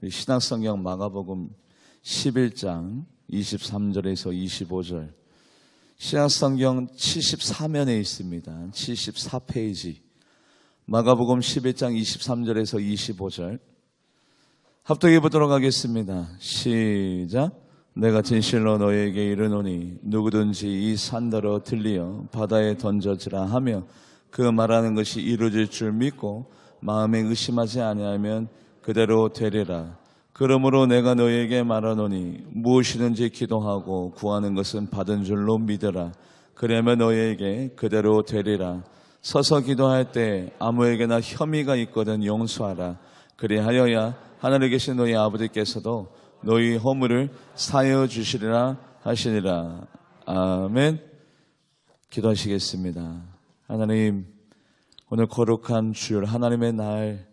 신약성경 마가복음 11장 23절에서 25절, 신약성경 74면에 있습니다. 74페이지 마가복음 11장 23절에서 25절 합독해 보도록 하겠습니다. 시작. 내가 진실로 너에게 이르노니 누구든지 이 산더러 들리어 바다에 던져지라 하며 그 말하는 것이 이루어질 줄 믿고 마음에 의심하지 아니하면 그대로 되리라. 그러므로 내가 너에게 말하노니 무엇이든지 기도하고 구하는 것은 받은 줄로 믿으라. 그러면 너에게 그대로 되리라. 서서 기도할 때 아무에게나 혐의가 있거든 용서하라. 그리하여야 하늘에 계신 너희 아버지께서도 너희 허물을 사하여 주시리라 하시니라. 아멘. 기도하시겠습니다. 하나님, 오늘 거룩한 주일 하나님의 날,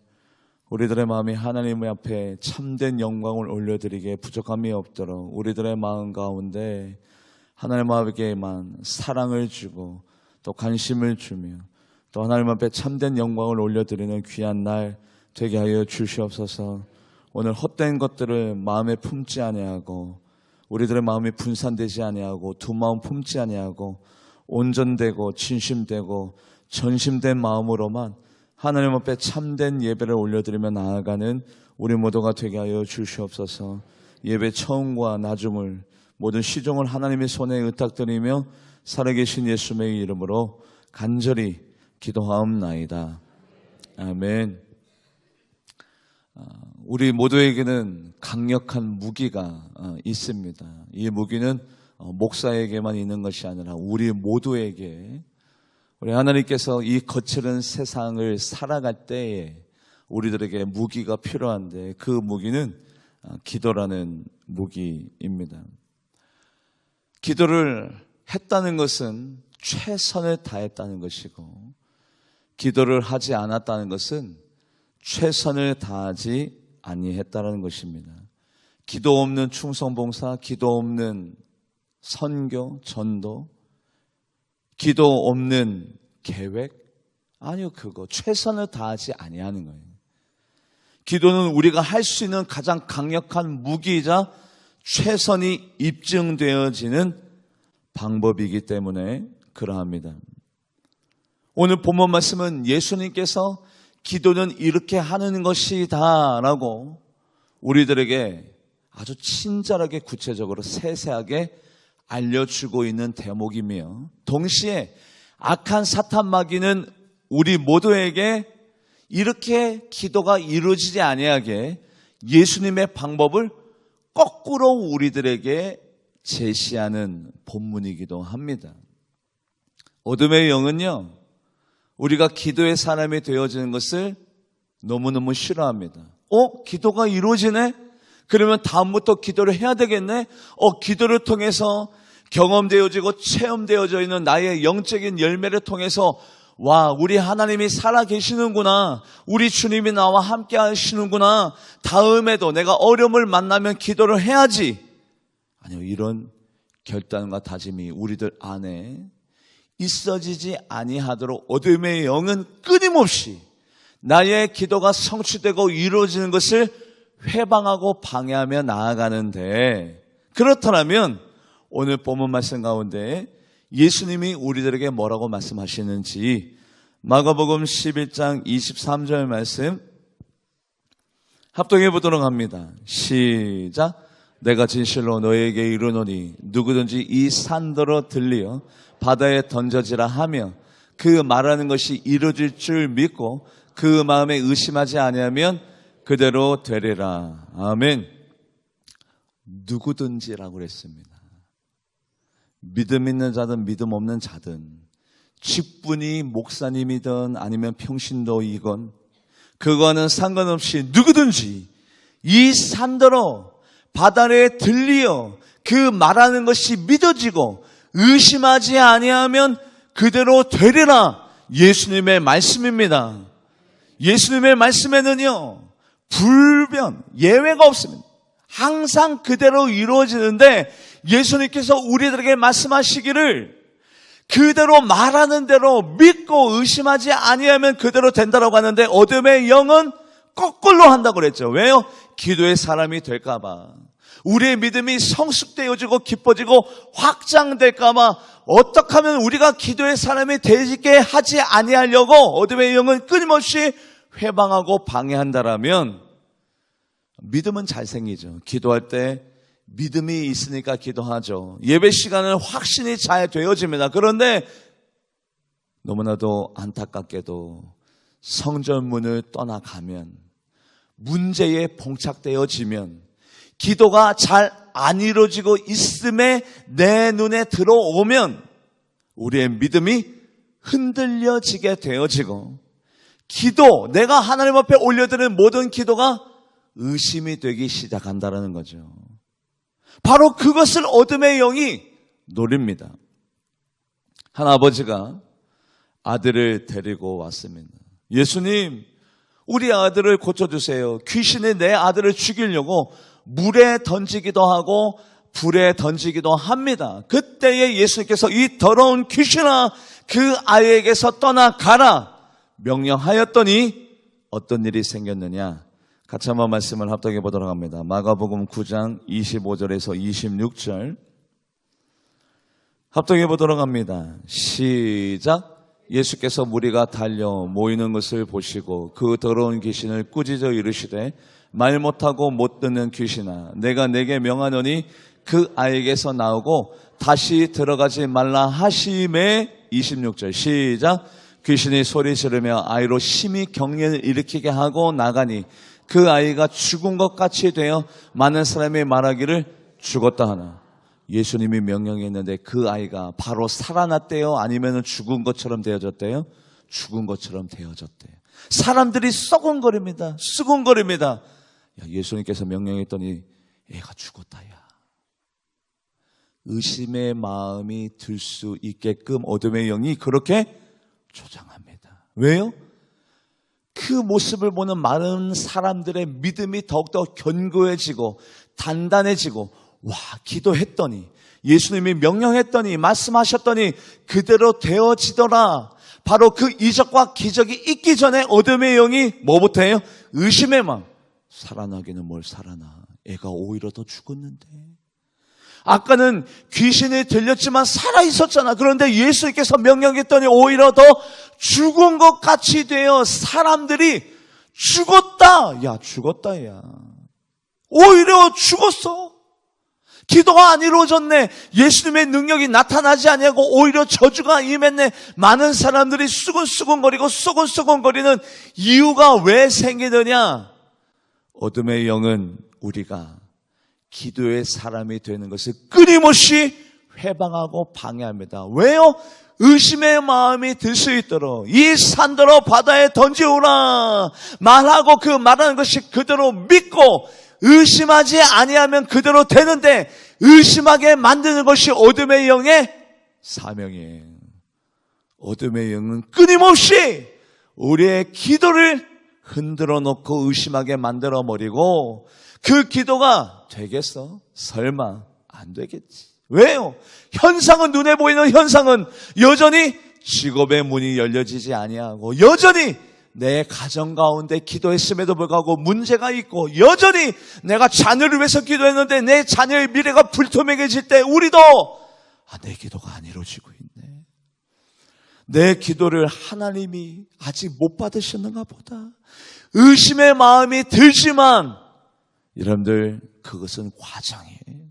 우리들의 마음이 하나님 앞에 참된 영광을 올려드리기에 부족함이 없도록 우리들의 마음 가운데 하나님 앞에만 사랑을 주고 또 관심을 주며 또 하나님 앞에 참된 영광을 올려드리는 귀한 날 되게 하여 주시옵소서. 오늘 헛된 것들을 마음에 품지 아니하고 우리들의 마음이 분산되지 아니하고 두 마음 품지 아니하고 온전되고 진심되고 전심된 마음으로만 하나님 앞에 참된 예배를 올려드리며 나아가는 우리 모두가 되게 하여 주시옵소서. 예배 처음과 나중을 모든 시종을 하나님의 손에 의탁드리며 살아계신 예수님의 이름으로 간절히 기도하옵나이다. 아멘. 우리 모두에게는 강력한 무기가 있습니다. 이 무기는 목사에게만 있는 것이 아니라 우리 모두에게, 우리 하나님께서 이 거칠은 세상을 살아갈 때에 우리들에게 무기가 필요한데 그 무기는 기도라는 무기입니다. 기도를 했다는 것은 최선을 다했다는 것이고, 기도를 하지 않았다는 것은 최선을 다하지 아니했다는 것입니다. 기도 없는 충성봉사, 기도 없는 선교, 전도, 기도 없는 계획? 아니요, 그거 최선을 다하지 아니하는 거예요. 기도는 우리가 할 수 있는 가장 강력한 무기이자 최선이 입증되어지는 방법이기 때문에 그러합니다. 오늘 본문 말씀은 예수님께서 기도는 이렇게 하는 것이다 라고 우리들에게 아주 친절하게 구체적으로 세세하게 알려주고 있는 대목이며, 동시에 악한 사탄 마귀는 우리 모두에게 이렇게 기도가 이루어지지 아니하게 예수님의 방법을 거꾸로 우리들에게 제시하는 본문이기도 합니다. 어둠의 영은요, 우리가 기도의 사람이 되어지는 것을 너무너무 싫어합니다. 기도가 이루어지네? 그러면 다음부터 기도를 해야 되겠네? 기도를 통해서 경험되어지고 체험되어져 있는 나의 영적인 열매를 통해서 와, 우리 하나님이 살아계시는구나. 우리 주님이 나와 함께 하시는구나. 다음에도 내가 어려움을 만나면 기도를 해야지. 아니요, 이런 결단과 다짐이 우리들 안에 있어지지 아니하도록 어둠의 영은 끊임없이 나의 기도가 성취되고 이루어지는 것을 회방하고 방해하며 나아가는데, 그렇다면 오늘 본문 말씀 가운데 예수님이 우리들에게 뭐라고 말씀하시는지 마가복음 11장 23절 말씀 합독해 보도록 합니다. 시작. 내가 진실로 너에게 이르노니 누구든지 이 산더러 들리어 바다에 던져지라 하며 그 말하는 것이 이루어질 줄 믿고 그 마음에 의심하지 아니하면 그대로 되리라. 아멘. 누구든지라고 그랬습니다. 믿음 있는 자든 믿음 없는 자든, 직분이 목사님이든 아니면 평신도이건 그거는 상관없이 누구든지 이 산더러 바다에 들리어 그 말하는 것이 믿어지고 의심하지 아니하면 그대로 되리라. 예수님의 말씀입니다. 예수님의 말씀에는요, 불변, 예외가 없습니다. 항상 그대로 이루어지는데 예수님께서 우리들에게 말씀하시기를 그대로 말하는 대로 믿고 의심하지 아니하면 그대로 된다라고 하는데, 어둠의 영은 거꾸로 한다고 그랬죠. 왜요? 기도의 사람이 될까봐. 우리의 믿음이 성숙되어지고 깊어지고 확장될까봐 어떻게 하면 우리가 기도의 사람이 되게 하지 아니하려고 어둠의 영은 끊임없이 회방하고 방해한다라면 믿음은 잘 생기죠. 기도할 때 믿음이 있으니까 기도하죠. 예배 시간은 확신이 잘 되어집니다. 그런데 너무나도 안타깝게도 성전문을 떠나가면, 문제에 봉착되어지면, 기도가 잘 안 이루어지고 있음에 내 눈에 들어오면 우리의 믿음이 흔들려지게 되어지고, 기도, 내가 하나님 앞에 올려드리는 모든 기도가 의심이 되기 시작한다는 거죠. 바로 그것을 어둠의 영이 노립니다. 한 아버지가 아들을 데리고 왔습니다. 예수님, 우리 아들을 고쳐주세요. 귀신이 내 아들을 죽이려고 물에 던지기도 하고 불에 던지기도 합니다. 그때에 예수님께서 이 더러운 귀신아, 그 아이에게서 떠나가라 명령하였더니 어떤 일이 생겼느냐? 같이 한번 말씀을 합독해 보도록 합니다. 마가복음 9장 25절에서 26절 합독해 보도록 합니다. 시작. 예수께서 무리가 달려 모이는 것을 보시고 그 더러운 귀신을 꾸짖어 이르시되, 말 못하고 못 듣는 귀신아, 내가 내게 명하노니 그 아이에게서 나오고 다시 들어가지 말라 하심에 26절 시작. 귀신이 소리 지르며 아이로 심히 경련을 일으키게 하고 나가니 그 아이가 죽은 것 같이 되어 많은 사람이 말하기를 죽었다 하나. 예수님이 명령했는데 그 아이가 바로 살아났대요? 아니면 죽은 것처럼 되어졌대요? 죽은 것처럼 되어졌대요. 사람들이 썩은거립니다. 수군거립니다. 예수님께서 명령했더니 애가 죽었다. 의심의 마음이 들 수 있게끔 어둠의 영이 그렇게 조장합니다. 왜요? 그 모습을 보는 많은 사람들의 믿음이 더욱더 견고해지고 단단해지고, 와, 기도했더니, 예수님이 명령했더니, 말씀하셨더니 그대로 되어지더라. 바로 그 이적과 기적이 있기 전에 어둠의 영이 뭐부터 해요? 의심의 마음. 살아나기는 뭘 살아나. 애가 오히려 더 죽었는데. 아까는 귀신이 들렸지만 살아있었잖아. 그런데 예수님께서 명령했더니 오히려 더 죽은 것 같이 되어 사람들이 죽었다. 야, 죽었다, 야. 오히려 죽었어. 기도가 안 이루어졌네. 예수님의 능력이 나타나지 아니하고 오히려 저주가 임했네. 많은 사람들이 수근수근거리고 쏘근쏘근거리는 이유가 왜 생기느냐? 어둠의 영은 우리가 기도의 사람이 되는 것을 끊임없이 회방하고 방해합니다. 왜요? 의심의 마음이 들 수 있도록 이 산더러 바다에 던지오라 말하고 그 말하는 것이 그대로 믿고 의심하지 아니하면 그대로 되는데, 의심하게 만드는 것이 어둠의 영의 사명이에요. 어둠의 영은 끊임없이 우리의 기도를 흔들어 놓고 의심하게 만들어 버리고, 그 기도가 되겠어? 설마 안 되겠지. 왜요? 현상은, 눈에 보이는 현상은 여전히 직업의 문이 열려지지 아니하고, 여전히 내 가정 가운데 기도했음에도 불구하고 문제가 있고, 여전히 내가 자녀를 위해서 기도했는데 내 자녀의 미래가 불투명해질 때 우리도 내 기도가 안 이루어지고 있네. 내 기도를 하나님이 아직 못 받으셨는가 보다. 의심의 마음이 들지만 여러분들, 그것은 과정이에요.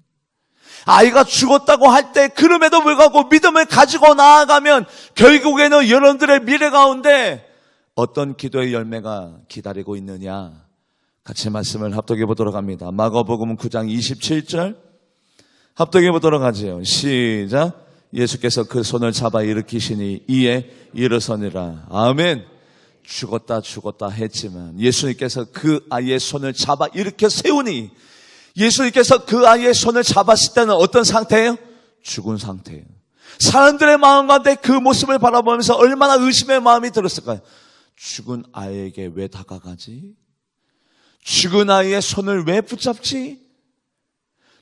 아이가 죽었다고 할 때 그럼에도 불구하고 믿음을 가지고 나아가면 결국에는 여러분들의 미래 가운데 어떤 기도의 열매가 기다리고 있느냐? 같이 말씀을 합독해 보도록 합니다. 마가복음 9장 27절 합독해 보도록 하죠. 시작. 예수께서 그 손을 잡아 일으키시니 이에 일어서니라. 아멘. 죽었다 했지만 예수님께서 그 아이의 손을 잡아 일으켜 세우니, 예수님께서 그 아이의 손을 잡았을 때는 어떤 상태예요? 죽은 상태예요. 사람들의 마음 가운데 그 모습을 바라보면서 얼마나 의심의 마음이 들었을까요? 죽은 아이에게 왜 다가가지? 죽은 아이의 손을 왜 붙잡지?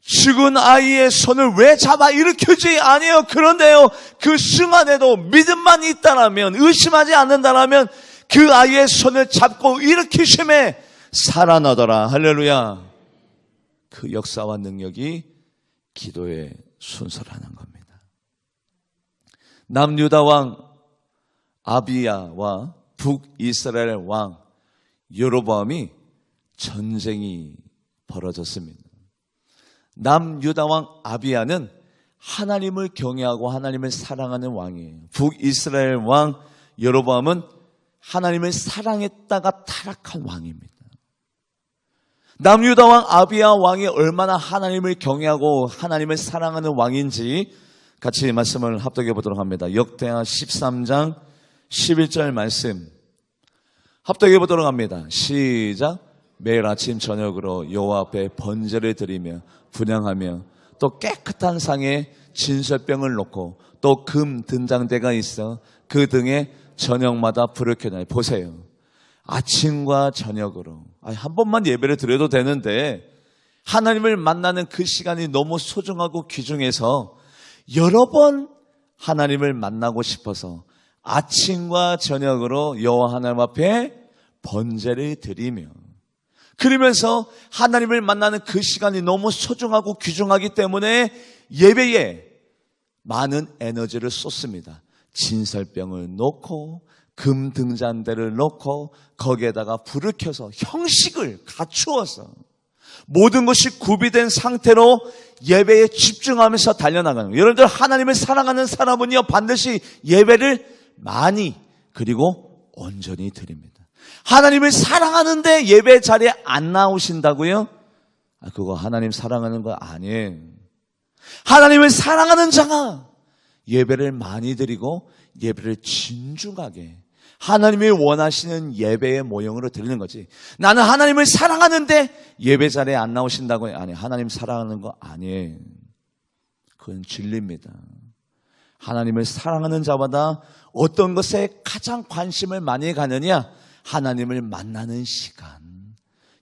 죽은 아이의 손을 왜 잡아 일으키지 아니에요. 그런데요, 그 순간에도 믿음만 있다라면, 의심하지 않는다라면 그 아이의 손을 잡고 일으키심에 살아나더라. 할렐루야. 그 역사와 능력이 기도의 순서라는 겁니다. 남유다 왕 아비야와 북이스라엘 왕 여로보암이 전쟁이 벌어졌습니다. 남유다 왕 아비야는 하나님을 경외하고 하나님을 사랑하는 왕이에요. 북이스라엘 왕 여로보암은 하나님을 사랑했다가 타락한 왕입니다. 남유다 왕 아비야 왕이 얼마나 하나님을 경외하고 하나님을 사랑하는 왕인지 같이 말씀을 합독해 보도록 합니다. 역대하 13장 11절 말씀 합독해 보도록 합니다. 시작. 매일 아침 저녁으로 여호와 앞에 번제를 드리며 분향하며 또 깨끗한 상에 진설병을 놓고 또 금 등잔대가 있어 그 등에 저녁마다 불을 켜나요. 보세요. 아침과 저녁으로 한 번만 예배를 드려도 되는데 하나님을 만나는 그 시간이 너무 소중하고 귀중해서 여러 번 하나님을 만나고 싶어서 아침과 저녁으로 여호와 하나님 앞에 번제를 드리며 그러면서 하나님을 만나는 그 시간이 너무 소중하고 귀중하기 때문에 예배에 많은 에너지를 쏟습니다. 진설병을 놓고 금 등잔대를 놓고 거기에다가 불을 켜서 형식을 갖추어서 모든 것이 구비된 상태로 예배에 집중하면서 달려나가는 거예요. 여러분들 하나님을 사랑하는 사람은요 반드시 예배를 많이 그리고 온전히 드립니다. 하나님을 사랑하는데 예배 자리에 안 나오신다고요? 그거 하나님 사랑하는 거 아니에요. 하나님을 사랑하는 자가 예배를 많이 드리고 예배를 진중하게 하나님이 원하시는 예배의 모형으로 드리는 거지. 나는 하나님을 사랑하는데 예배 자리에 안 나오신다고요? 아니, 하나님 사랑하는 거 아니에요. 그건 진리입니다. 하나님을 사랑하는 자마다 어떤 것에 가장 관심을 많이 가느냐? 하나님을 만나는 시간.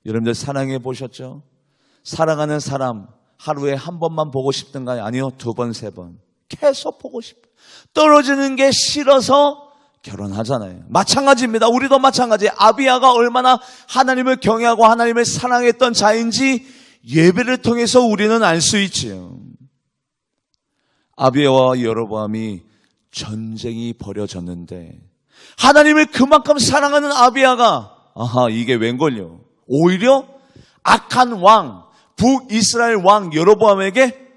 여러분들 사랑해 보셨죠? 사랑하는 사람 하루에 한 번만 보고 싶던가요? 아니요, 두 번, 세 번. 계속 보고 싶어요. 떨어지는 게 싫어서 결혼하잖아요. 마찬가지입니다. 우리도 마찬가지예요. 아비야가 얼마나 하나님을 경외하고 하나님을 사랑했던 자인지 예배를 통해서 우리는 알 수 있지요. 아비야와 여로보암이 전쟁이 벌어졌는데 하나님을 그만큼 사랑하는 아비야가 이게 웬걸요? 오히려 악한 왕, 북이스라엘 왕 여로보암에게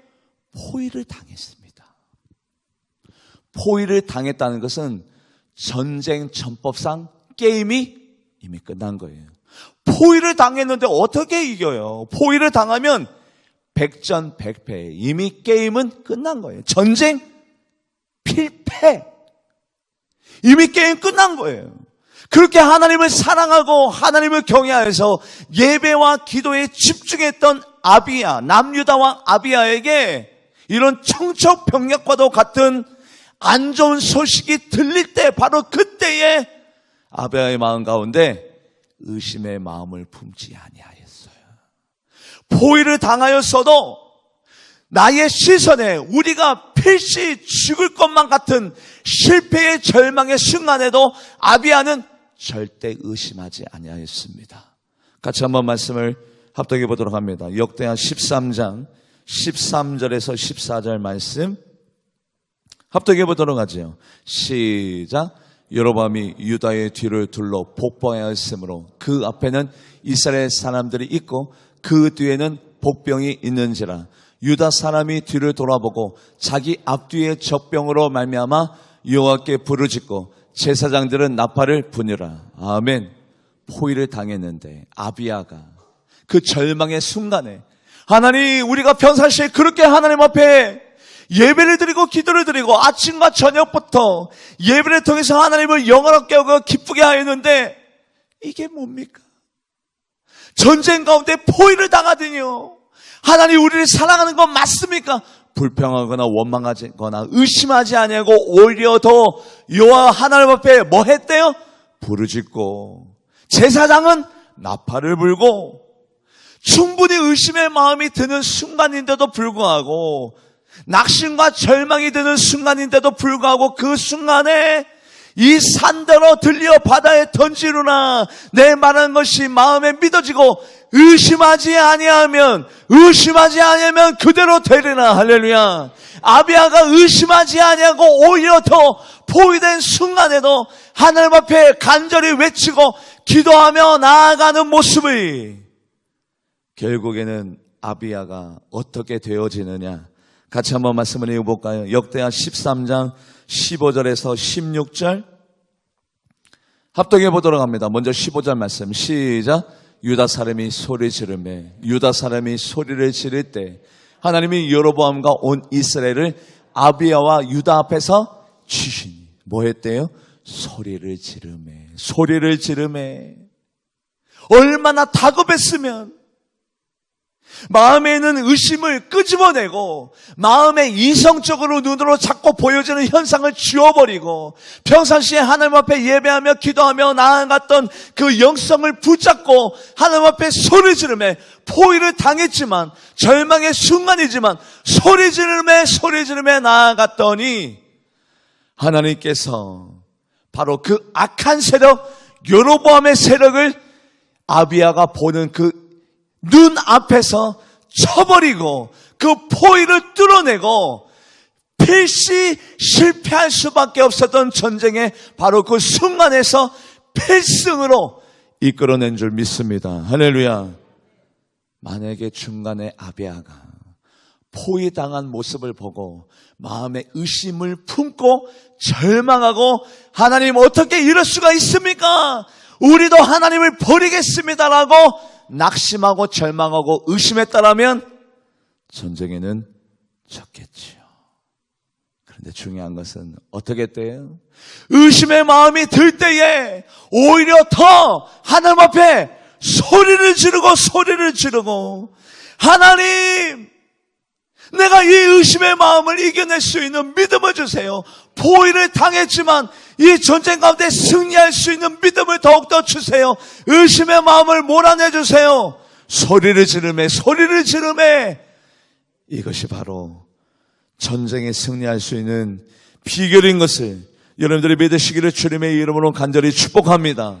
포위를 당했습니다. 포위를 당했다는 것은 전쟁 전법상 게임이 이미 끝난 거예요. 포위를 당했는데 어떻게 이겨요? 포위를 당하면 백전백패. 이미 게임은 끝난 거예요. 전쟁 필패. 이미 게임 끝난 거예요. 그렇게 하나님을 사랑하고 하나님을 경외하여서 예배와 기도에 집중했던 아비야, 남유다 왕 아비야에게 이런 청천벽력과도 같은 안 좋은 소식이 들릴 때 바로 그때에 아비야의 마음 가운데 의심의 마음을 품지 아니하였어요. 포위를 당하였어도 나의 시선에 우리가 필시 죽을 것만 같은 실패의 절망의 순간에도 아비야는 절대 의심하지 아니하였습니다. 같이 한번 말씀을 합독해 보도록 합니다. 역대하 13장 13절에서 14절 말씀 합독해 보도록 하죠. 시작. 여로보암이 유다의 뒤를 둘러 복방하였으므로 그 앞에는 이스라엘 사람들이 있고 그 뒤에는 복병이 있는지라. 유다 사람이 뒤를 돌아보고 자기 앞뒤의 적병으로 말미암아 여호와께 부르짖고 제사장들은 나팔을 부니라. 아멘. 포위를 당했는데 아비야가 그 절망의 순간에 하나님, 우리가 평상시에 그렇게 하나님 앞에 예배를 드리고 기도를 드리고 아침과 저녁부터 예배를 통해서 하나님을 영원하게 하고 기쁘게 하였는데 이게 뭡니까? 전쟁 가운데 포위를 당하더니요. 하나님 우리를 사랑하는 건 맞습니까? 불평하거나 원망하거나 의심하지 아니하고 오히려 더 여호와 하나님 앞에 뭐 했대요? 부르짖고 제사장은 나팔을 불고 충분히 의심의 마음이 드는 순간인데도 불구하고 낙심과 절망이 드는 순간인데도 불구하고 그 순간에 이 산더러 들려 바다에 던지루나 내 말한 것이 마음에 믿어지고 의심하지 아니하면 그대로 되리라. 할렐루야. 아비야가 의심하지 아니하고 오히려 더 포위된 순간에도 하나님 앞에 간절히 외치고 기도하며 나아가는 모습이 결국에는 아비야가 어떻게 되어지느냐. 같이 한번 말씀을 읽어볼까요? 역대하 13장 15절에서 16절 합독해 보도록 합니다. 먼저 15절 말씀 시작. 유다 사람이 소리 지르매 유다 사람이 소리를 지를 때 하나님이 여로보암과 온 이스라엘을 아비야와 유다 앞에서 치시니 뭐 했대요? 소리를 지르매 얼마나 다급했으면 마음에 있는 의심을 끄집어내고 마음의 이성적으로 눈으로 자꾸 보여지는 현상을 지워버리고 평상시에 하나님 앞에 예배하며 기도하며 나아갔던 그 영성을 붙잡고 하나님 앞에 소리 지르며 포위를 당했지만 절망의 순간이지만 소리 지르며 나아갔더니 하나님께서 바로 그 악한 세력 여로보암의 세력을 아비야가 보는 그 눈 앞에서 쳐버리고 그 포위를 뚫어내고 필시 실패할 수밖에 없었던 전쟁의 바로 그 순간에서 필승으로 이끌어낸 줄 믿습니다. 할렐루야. 만약에 중간에 아비야가 포위당한 모습을 보고 마음에 의심을 품고 절망하고 하나님 어떻게 이럴 수가 있습니까? 우리도 하나님을 버리겠습니다라고 낙심하고 절망하고 의심했다라면 전쟁에는 졌겠지요. 그런데 중요한 것은 어떻게 했대요? 의심의 마음이 들 때에 오히려 더 하나님 앞에 소리를 지르고 하나님 내가 이 의심의 마음을 이겨낼 수 있는 믿음을 주세요. 포위를 당했지만 이 전쟁 가운데 승리할 수 있는 믿음을 더욱더 주세요. 의심의 마음을 몰아내 주세요. 소리를 지르매 이것이 바로 전쟁에 승리할 수 있는 비결인 것을 여러분들이 믿으시기를 주님의 이름으로 간절히 축복합니다.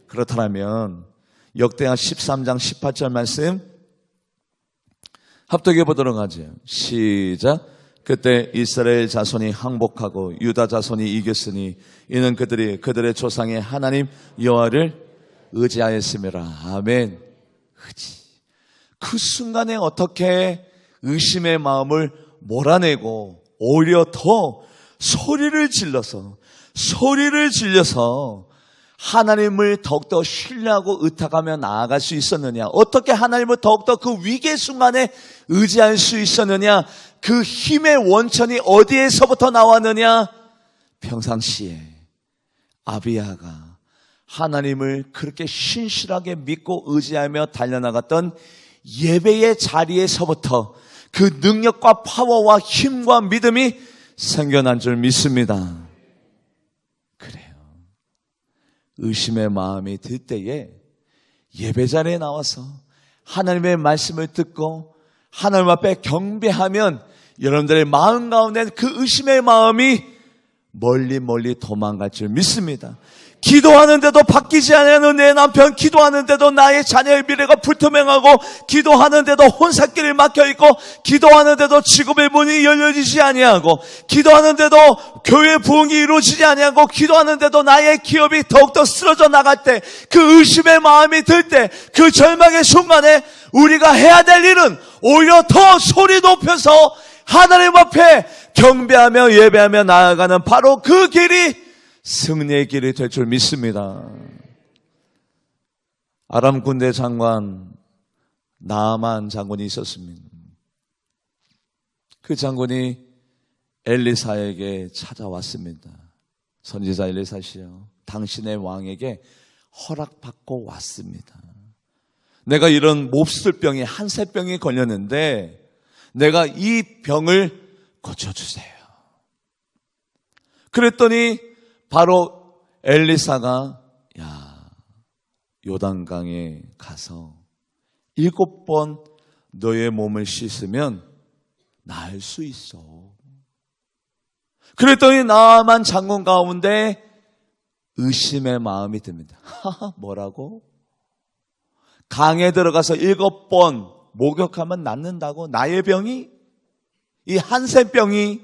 그렇다면 역대하 13장 18절 말씀 합독해 보도록 하죠. 시작. 그때 이스라엘 자손이 항복하고 유다 자손이 이겼으니 이는 그들의 조상의 하나님 여호와를 의지하였음이라. 아멘. 그 순간에 어떻게 의심의 마음을 몰아내고 오히려 더 소리를 질러서 하나님을 더욱더 신뢰하고 의탁하며 나아갈 수 있었느냐? 어떻게 하나님을 더욱더 그 위기의 순간에 의지할 수 있었느냐? 그 힘의 원천이 어디에서부터 나왔느냐? 평상시에 아비야가 하나님을 그렇게 신실하게 믿고 의지하며 달려나갔던 예배의 자리에서부터 그 능력과 파워와 힘과 믿음이 생겨난 줄 믿습니다. 그래요. 의심의 마음이 들 때에 예배 자리에 나와서 하나님의 말씀을 듣고 하나님 앞에 경배하면 여러분들의 마음 가운데 그 의심의 마음이 멀리 도망갈 줄 믿습니다. 기도하는데도 바뀌지 않는 내 남편, 기도하는데도 나의 자녀의 미래가 불투명하고, 기도하는데도 혼사길이 막혀있고, 기도하는데도 직업의 문이 열려지지 아니하고, 기도하는데도 교회 부흥이 이루어지지 아니하고, 기도하는데도 나의 기업이 더욱더 쓰러져 나갈 때, 그 의심의 마음이 들 때, 그 절망의 순간에 우리가 해야 될 일은 오히려 더 소리 높여서 하나님 앞에 경배하며 예배하며 나아가는 바로 그 길이 승리의 길이 될 줄 믿습니다. 아람 군대 장관 나아만 장군이 있었습니다. 그 장군이 엘리사에게 찾아왔습니다. 선지자 엘리사시여, 당신의 왕에게 허락받고 왔습니다. 내가 이런 몹쓸병이 한세병이 걸렸는데 내가 이 병을 고쳐주세요. 그랬더니 바로 엘리사가 요단강에 가서 7번 너의 몸을 씻으면 나을 수 있어. 그랬더니 나아만 장군 가운데 의심의 마음이 듭니다. 뭐라고? 강에 들어가서 7번 목욕하면 낫는다고? 나의 병이? 이 한센병이?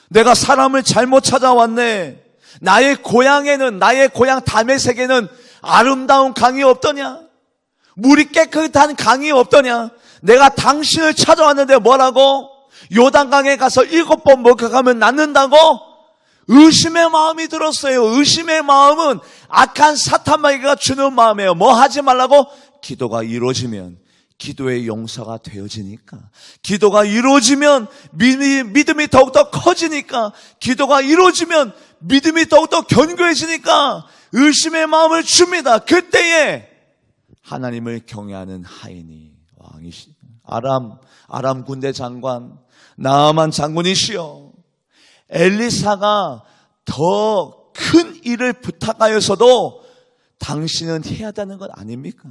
내가 사람을 잘못 찾아왔네. 나의 고향 다메섹에는 아름다운 강이 없더냐? 물이 깨끗한 강이 없더냐? 내가 당신을 찾아왔는데 뭐라고? 요단강에 가서 7번 목욕하면 낫는다고? 의심의 마음이 들었어요. 의심의 마음은 악한 사탄마귀가 주는 마음이에요. 뭐 하지 말라고? 기도가 이루어지면 기도의 용서가 되어지니까, 기도가 이루어지면 믿음이 더욱더 커지니까, 기도가 이루어지면 믿음이 더욱더 견고해지니까 의심의 마음을 줍니다. 그때에 하나님을 경외하는 하인이 왕이시, 아람 군대 장관 나아만 장군이시여, 엘리사가 더 큰 일을 부탁하여서도 당신은 해야 되는 것 아닙니까?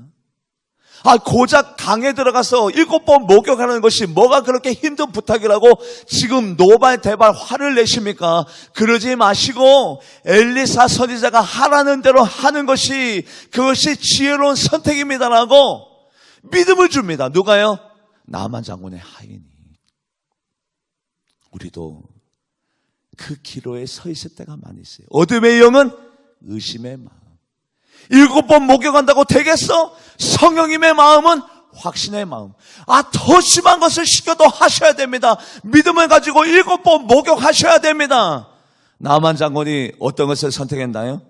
고작 강에 들어가서 7번 목욕하는 것이 뭐가 그렇게 힘든 부탁이라고 지금 노발대발 화를 내십니까? 그러지 마시고 엘리사 선지자가 하라는 대로 하는 것이, 그것이 지혜로운 선택입니다라고 믿음을 줍니다. 누가요? 나만 장군의 하인이. 우리도 그 기로에 서 있을 때가 많이 있어요. 어둠의 영은 의심의 마음. 7번 목욕한다고 되겠어? 성령님의 마음은 확신의 마음. 더 심한 것을 시켜도 하셔야 됩니다. 믿음을 가지고 7번 목욕하셔야 됩니다. 나만 장군이 어떤 것을 선택했나요?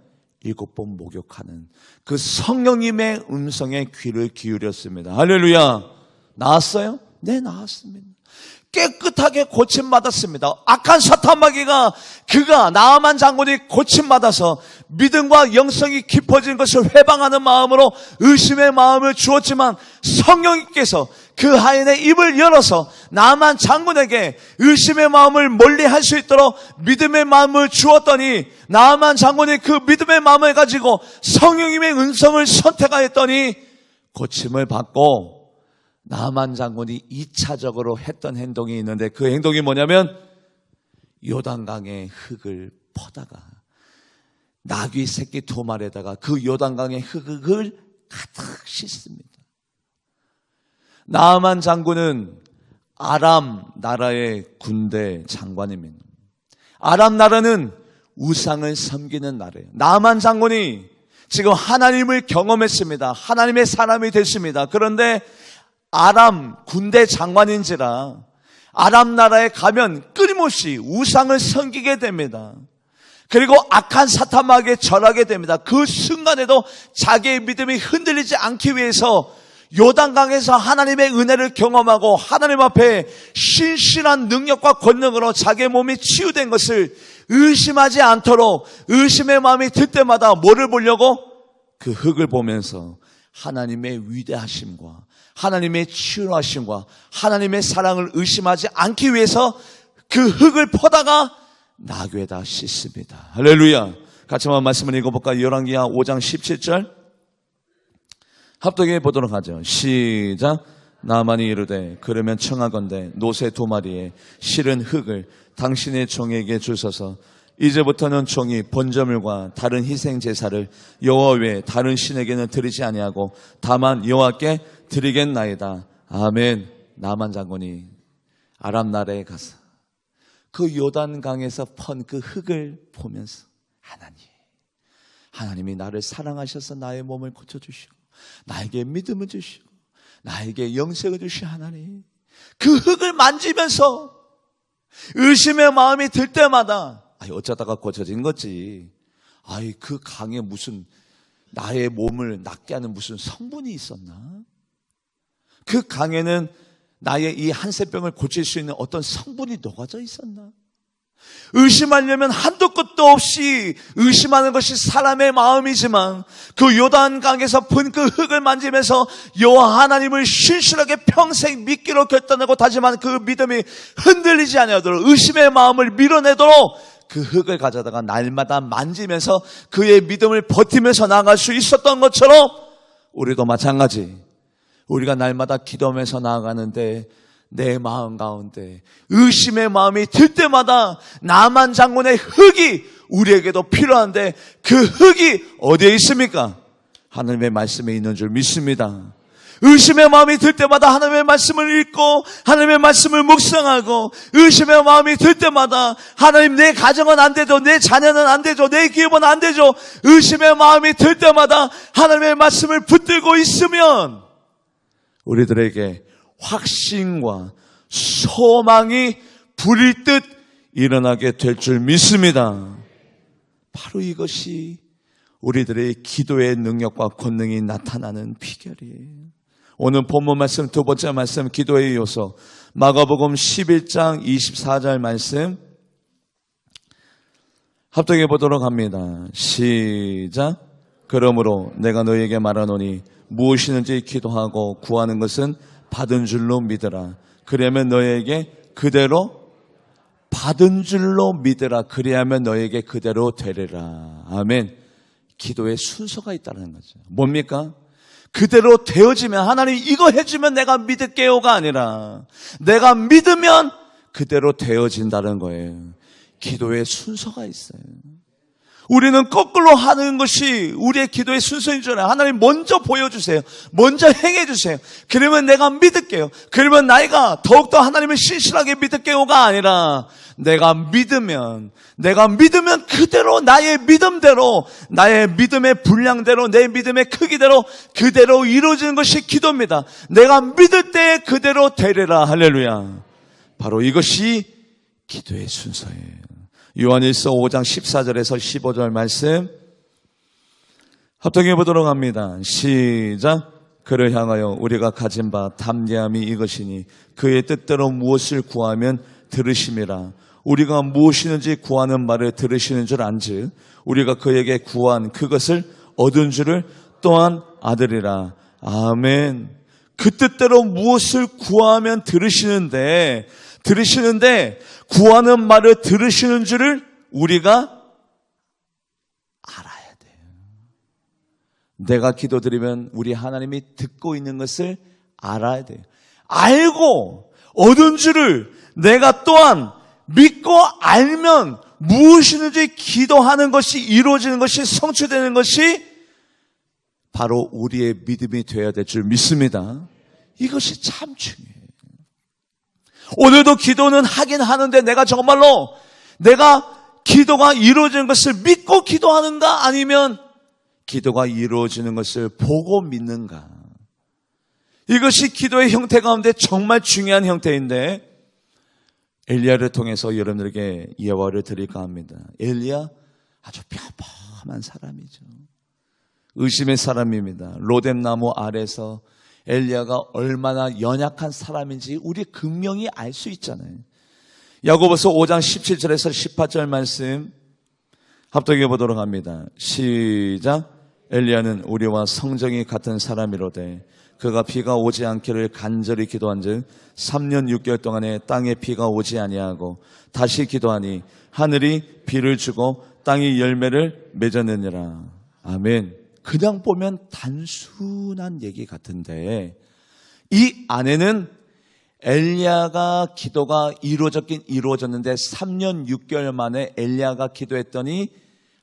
7번 목욕하는 그 성령님의 음성에 귀를 기울였습니다. 할렐루야. 나았어요? 네, 나았습니다. 깨끗하게 고침받았습니다. 악한 사탄마귀가, 그가 나아만 장군이 고침받아서 믿음과 영성이 깊어진 것을 회방하는 마음으로 의심의 마음을 주었지만, 성령님께서 그 하인의 입을 열어서 나아만 장군에게 의심의 마음을 멀리할 수 있도록 믿음의 마음을 주었더니, 나아만 장군이 그 믿음의 마음을 가지고 성령님의 음성을 선택하였더니 고침을 받고, 나아만 장군이 2차적으로 했던 행동이 있는데, 그 행동이 뭐냐면 요단강의 흙을 퍼다가 나귀 새끼 2마리에다가 그 요단강의 흙을 가득 씻습니다. 나아만 장군은 아람 나라의 군대 장관입니다. 아람 나라는 우상을 섬기는 나라예요. 나아만 장군이 지금 하나님을 경험했습니다. 하나님의 사람이 됐습니다. 그런데 아람 군대 장관인지라 아람 나라에 가면 끊임없이 우상을 섬기게 됩니다. 그리고 악한 사탄마귀에 절하게 됩니다. 그 순간에도 자기의 믿음이 흔들리지 않기 위해서 요단강에서 하나님의 은혜를 경험하고 하나님 앞에 신실한 능력과 권능으로 자기의 몸이 치유된 것을 의심하지 않도록 의심의 마음이 들 때마다 뭐를 보려고? 그 흙을 보면서 하나님의 위대하심과 하나님의 치유하심과 하나님의 사랑을 의심하지 않기 위해서 그 흙을 퍼다가 나귀에다 씻습니다. 할렐루야. 같이 한번 말씀을 읽어볼까요? 열왕기하 5장 17절 합독해 보도록 하죠. 시작. 나아만이 이르되 그러면 청하건대 노새 2마리에 실은 흙을 당신의 종에게 주소서. 이제부터는 종이 번제물과 다른 희생 제사를 여호와 외에 다른 신에게는 드리지 아니하고 다만 여호와께 드리겠나이다. 아멘. 나아만 장군이 아람 나라에 가서 그 요단강에서 펀 그 흙을 보면서 하나님이 나를 사랑하셔서 나의 몸을 고쳐주시고 나에게 믿음을 주시고 나에게 영생을 주신 하나님, 그 흙을 만지면서 의심의 마음이 들 때마다 어쩌다가 고쳐진 거지. 그 강에 무슨 나의 몸을 낫게 하는 무슨 성분이 있었나? 그 강에는 나의 이 한센병을 고칠 수 있는 어떤 성분이 녹아져 있었나? 의심하려면 한도 끝도 없이 의심하는 것이 사람의 마음이지만 그 요단강에서 분 그 흙을 만지면서 여호와 하나님을 신실하게 평생 믿기로 결단하고 다짐한 그 믿음이 흔들리지 아니하도록 의심의 마음을 밀어내도록 그 흙을 가져다가 날마다 만지면서 그의 믿음을 버티면서 나아갈 수 있었던 것처럼 우리도 마찬가지, 우리가 날마다 기도하면서 나아가는데 내 마음 가운데 의심의 마음이 들 때마다 나만 장군의 흙이 우리에게도 필요한데 그 흙이 어디에 있습니까? 하나님의 말씀에 있는 줄 믿습니다. 의심의 마음이 들 때마다 하나님의 말씀을 읽고 하나님의 말씀을 묵상하고, 의심의 마음이 들 때마다 하나님 내 가정은 안 되죠, 내 자녀는 안 되죠, 내 기업은 안 되죠, 의심의 마음이 들 때마다 하나님의 말씀을 붙들고 있으면 우리들에게 확신과 소망이 불일 듯 일어나게 될 줄 믿습니다. 바로 이것이 우리들의 기도의 능력과 권능이 나타나는 비결이에요. 오늘 본문 말씀 두 번째 말씀, 기도의 요소, 마가복음 11장 24절 말씀 합독해 보도록 합니다. 시작. 그러므로 내가 너희에게 말하노니 무엇이든지 기도하고 구하는 것은 받은 줄로 믿으라. 그리하면 너희에게 그대로 받은 줄로 믿으라. 그리하면 너희에게 그대로 되리라. 아멘. 기도의 순서가 있다는 거죠. 뭡니까? 그대로 되어지면, 하나님 이거 해주면 내가 믿을게요가 아니라 내가 믿으면 그대로 되어진다는 거예요. 기도의 순서가 있어요. 우리는 거꾸로 하는 것이 우리의 기도의 순서인 줄 알아요. 하나님 먼저 보여주세요. 먼저 행해주세요. 그러면 내가 믿을게요. 그러면 나이가 더욱더 하나님을 신실하게 믿을게요가 아니라 내가 믿으면 그대로 나의 믿음대로, 나의 믿음의 분량대로, 내 믿음의 크기대로 그대로 이루어지는 것이 기도입니다. 내가 믿을 때 그대로 되리라. 할렐루야. 바로 이것이 기도의 순서예요. 요한일서 5장 14절에서 15절 말씀 합독해 보도록 합니다. 시작. 그를 향하여 우리가 가진 바 담대함이 이것이니 그의 뜻대로 무엇을 구하면 들으심이라. 우리가 무엇이든지 구하는 말을 들으시는 줄 안즉 우리가 그에게 구한 그것을 얻은 줄을 또한 아들이라. 아멘. 그 뜻대로 무엇을 구하면 들으시는데 구하는 말을 들으시는 줄을 우리가 알아야 돼요. 내가 기도드리면 우리 하나님이 듣고 있는 것을 알아야 돼요. 알고 얻은 줄을 내가 또한 믿고 알면 무엇이든지 기도하는 것이 이루어지는 것이, 성취되는 것이 바로 우리의 믿음이 되어야 될 줄 믿습니다. 이것이 참 중요해요. 오늘도 기도는 하긴 하는데 내가 정말로 내가 기도가 이루어지는 것을 믿고 기도하는가, 아니면 기도가 이루어지는 것을 보고 믿는가. 이것이 기도의 형태 가운데 정말 중요한 형태인데, 엘리야를 통해서 여러분들에게 예화를 드릴까 합니다. 엘리야 아주 평범한 사람이죠. 의심의 사람입니다. 로뎀나무 아래서 엘리야가 얼마나 연약한 사람인지 우리 분명히 알 수 있잖아요. 야고보서 5장 17절에서 18절 말씀 합독해 보도록 합니다. 시작. 엘리야는 우리와 성정이 같은 사람이로되 그가 비가 오지 않기를 간절히 기도한즉 3년 6개월 동안에 땅에 비가 오지 아니하고 다시 기도하니 하늘이 비를 주고 땅이 열매를 맺었느니라. 아멘. 그냥 보면 단순한 얘기 같은데 이 안에는 엘리야가 기도가 이루어졌긴 이루어졌는데 3년 6개월 만에 엘리야가 기도했더니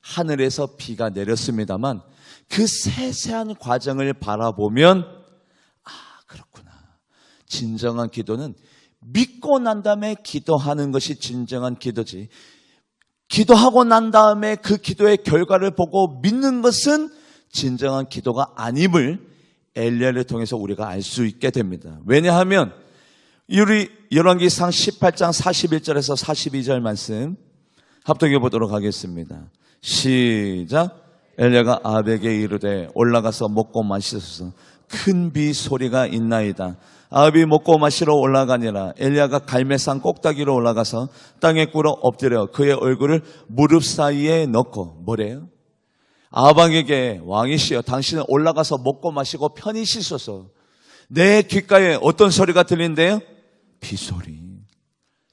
하늘에서 비가 내렸습니다만 그 세세한 과정을 바라보면 그렇구나. 진정한 기도는 믿고 난 다음에 기도하는 것이 진정한 기도지, 기도하고 난 다음에 그 기도의 결과를 보고 믿는 것은 진정한 기도가 아님을 엘리야를 통해서 우리가 알 수 있게 됩니다. 왜냐하면 우리 열왕기상 18장 41절에서 42절 말씀 합독해 보도록 하겠습니다. 시작. 엘리야가 아합에게 이르되 올라가서 먹고 마시소서. 큰 비 소리가 있나이다. 아합이 먹고 마시러 올라가니라. 엘리야가 갈멜산 꼭다기로 올라가서 땅에 꿇어 엎드려 그의 얼굴을 무릎 사이에 넣고 뭐래요? 아합에게 왕이시여 당신은 올라가서 먹고 마시고 편히 쉬소서. 내 귓가에 어떤 소리가 들린대요? 비소리.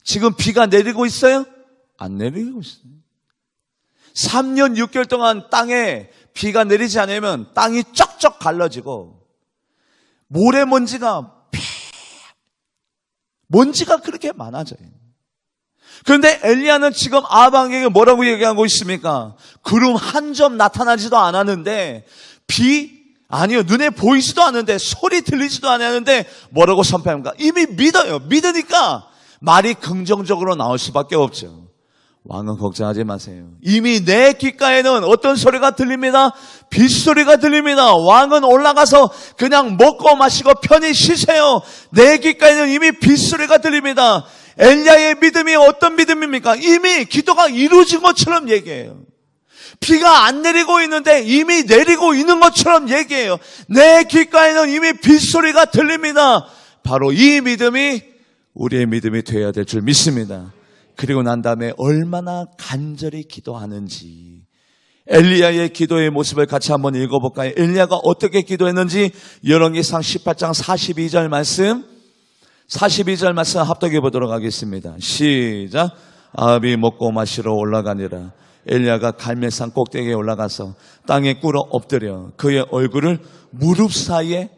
지금 비가 내리고 있어요? 안 내리고 있어요. 3년 6개월 동안 땅에 비가 내리지 않으면 땅이 쩍쩍 갈라지고 모래먼지가 먼지가 그렇게 많아져요. 그런데 엘리야는 지금 아합에게 뭐라고 얘기하고 있습니까? 구름 한 점 나타나지도 않았는데, 아니요, 눈에 보이지도 않는데, 소리 들리지도 않았는데 뭐라고 선포합니까? 이미 믿어요. 믿으니까 말이 긍정적으로 나올 수밖에 없죠. 왕은 걱정하지 마세요. 이미 내 귓가에는 어떤 소리가 들립니다? 빗소리가 들립니다. 왕은 올라가서 그냥 먹고 마시고 편히 쉬세요. 내 귓가에는 이미 빗소리가 들립니다. 엘리야의 믿음이 어떤 믿음입니까? 이미 기도가 이루어진 것처럼 얘기해요. 비가 안 내리고 있는데 이미 내리고 있는 것처럼 얘기해요. 내 귓가에는 이미 빗소리가 들립니다. 바로 이 믿음이 우리의 믿음이 되어야 될 줄 믿습니다. 그리고 난 다음에 얼마나 간절히 기도하는지, 엘리야의 기도의 모습을 같이 한번 읽어볼까요? 엘리야가 어떻게 기도했는지 열왕기상 18장 42절 말씀 합독해 보도록 하겠습니다. 시작. 아합이 먹고 마시러 올라가니라. 엘리야가 갈멜산 꼭대기에 올라가서 땅에 꿇어 엎드려 그의 얼굴을 무릎 사이에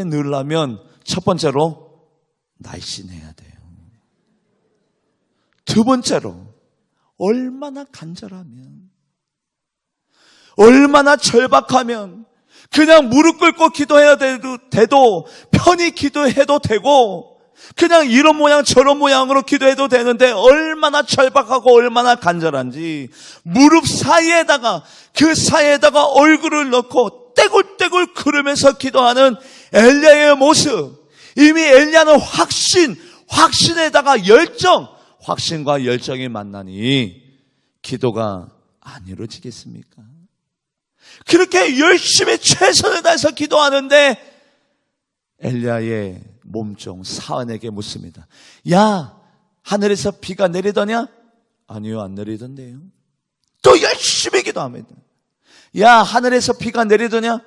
넣으려면 첫 번째로 날씬해야 돼요. 두 번째로 얼마나 간절하면, 얼마나 절박하면 그냥 무릎 꿇고 기도해야 돼도 편히 기도해도 되고 그냥 이런 모양 저런 모양으로 기도해도 되는데 얼마나 절박하고 얼마나 간절한지, 무릎 사이에다가 그 사이에다가 얼굴을 넣고 떼굴떼굴 그러면서 기도하는 엘리야의 모습. 이미 엘리야는 확신에다가 열정, 확신과 열정이 만나니 기도가 안 이루어지겠습니까? 그렇게 열심히 최선을 다해서 기도하는데 엘리야의 몸종 사안에게 묻습니다. 야, 하늘에서 비가 내리더냐? 아니요, 안 내리던데요. 또 열심히 기도합니다. 야, 하늘에서 비가 내리더냐?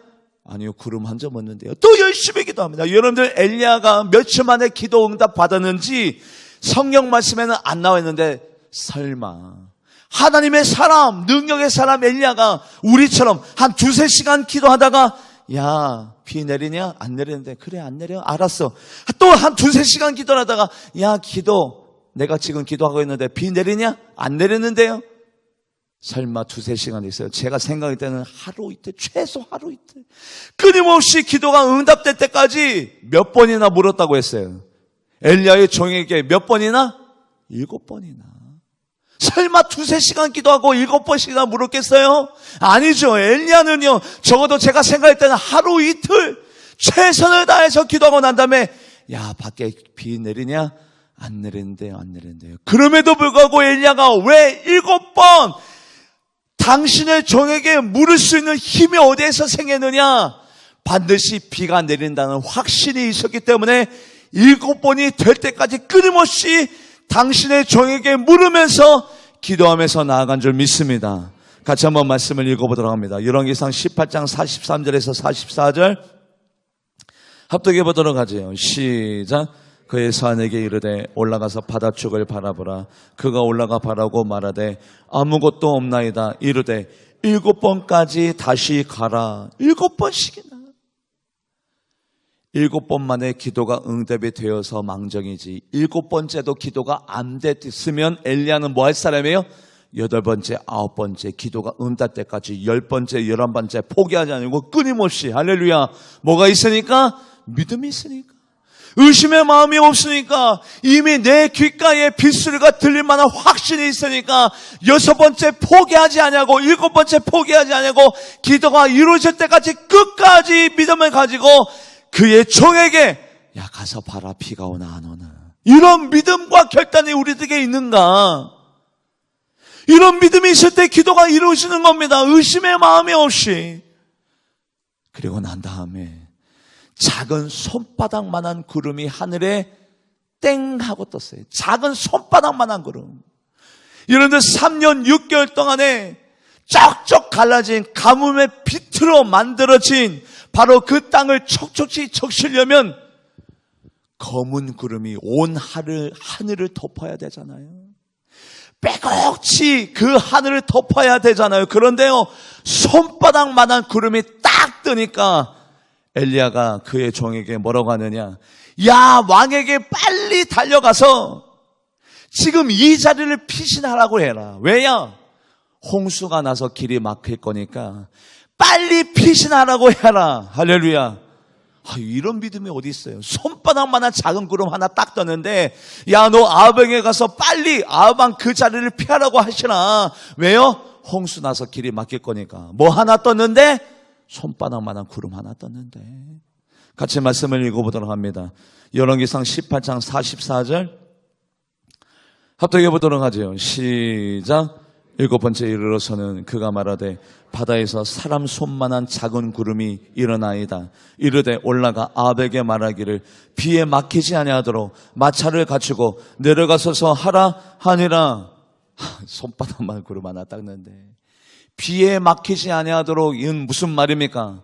아니요, 구름 한 점 없는데요. 또 열심히 기도합니다. 여러분들, 엘리야가 며칠 만에 기도 응답 받았는지 성경 말씀에는 안 나와 있는데, 설마 하나님의 사람, 능력의 사람 엘리야가 우리처럼 한 두세 시간 기도하다가 야, 비 내리냐? 안 내리는데. 그래, 안 내려? 알았어. 또 한 두세 시간 기도하다가 야, 내가 지금 기도하고 있는데 비 내리냐? 안 내리는데요? 설마 두세 시간 있어요. 제가 생각할 때는 하루 이틀, 최소 하루 이틀. 끊임없이 기도가 응답될 때까지 몇 번이나 물었다고 했어요. 엘리야의 종에게 몇 번이나? 7번이나. 설마 두세 시간 기도하고 7번씩이나 물었겠어요? 아니죠. 엘리야는요, 적어도 제가 생각할 때는 하루 이틀 최선을 다해서 기도하고 난 다음에 야, 밖에 비 내리냐? 안 내리는데요, 안 내리는데요. 그럼에도 불구하고 엘리야가 왜 7번 당신의 종에게 물을 수 있는 힘이 어디에서 생겼느냐? 반드시 비가 내린다는 확신이 있었기 때문에 7번이 될 때까지 끊임없이 당신의 종에게 물으면서 기도하면서 나아간 줄 믿습니다. 같이 한번 말씀을 읽어보도록 합니다. 열왕기상 18장 43절에서 44절 합독해 보도록 하죠. 시작. 그의 사안에게 이르되 올라가서 바다쪽을 바라보라. 그가 올라가 바라고 말하되 아무것도 없나이다. 이르되 7번까지 다시 가라. 7번씩이나. 7번 만에 기도가 응답이 되어서 망정이지 7번째도 기도가 안 됐으면 엘리야는 뭐 할 사람이에요? 8번째, 9번째 기도가 응답 때까지 10번째, 11번째 포기하지 않고 끊임없이 할렐루야. 뭐가 있으니까? 믿음이 있으니까. 의심의 마음이 없으니까. 이미 내 귓가에 빗소리가 들릴 만한 확신이 있으니까 6번째 포기하지 않냐고 7번째 포기하지 않냐고 기도가 이루어질 때까지 끝까지 믿음을 가지고 그의 종에게 야, 가서 봐라. 비가 오나 안 오나. 이런 믿음과 결단이 우리들에게 있는가? 이런 믿음이 있을 때 기도가 이루어지는 겁니다. 의심의 마음이 없이. 그리고 난 다음에 작은 손바닥만한 구름이 하늘에 땡 하고 떴어요. 작은 손바닥만한 구름. 여러분들 3년 6개월 동안에 쩍쩍 갈라진 가뭄의 빛으로 만들어진 바로 그 땅을 척척히 적시려면 검은 구름이 온 하늘을 덮어야 되잖아요. 빼곡히 그 하늘을 덮어야 되잖아요. 그런데요, 손바닥만한 구름이 딱 뜨니까 엘리야가 그의 종에게 뭐라고 하느냐? 야, 왕에게 빨리 달려가서 지금 이 자리를 피신하라고 해라. 왜냐? 홍수가 나서 길이 막힐 거니까 빨리 피신하라고 해라. 할렐루야. 이런 믿음이 어디 있어요? 손바닥만한 작은 구름 하나 딱 떴는데, 야, 너 아합에게 가서 빨리 아합왕 그 자리를 피하라고 하시나. 왜요? 홍수 나서 길이 막힐 거니까. 뭐 하나 떴는데? 손바닥만한 구름 하나 떴는데. 같이 말씀을 읽어보도록 합니다. 열왕기상 18장 44절 합독해 보도록 하죠. 시작. 7번째 이르러서는 그가 말하되 바다에서 사람 손만한 작은 구름이 일어나이다. 이르되 올라가 아합에게 말하기를 비에 막히지 아니하도록 마차를 갖추고 내려가서서 하라 하니라. 손바닥만 구름 하나 닦는데 비에 막히지 아니하도록 이건 무슨 말입니까?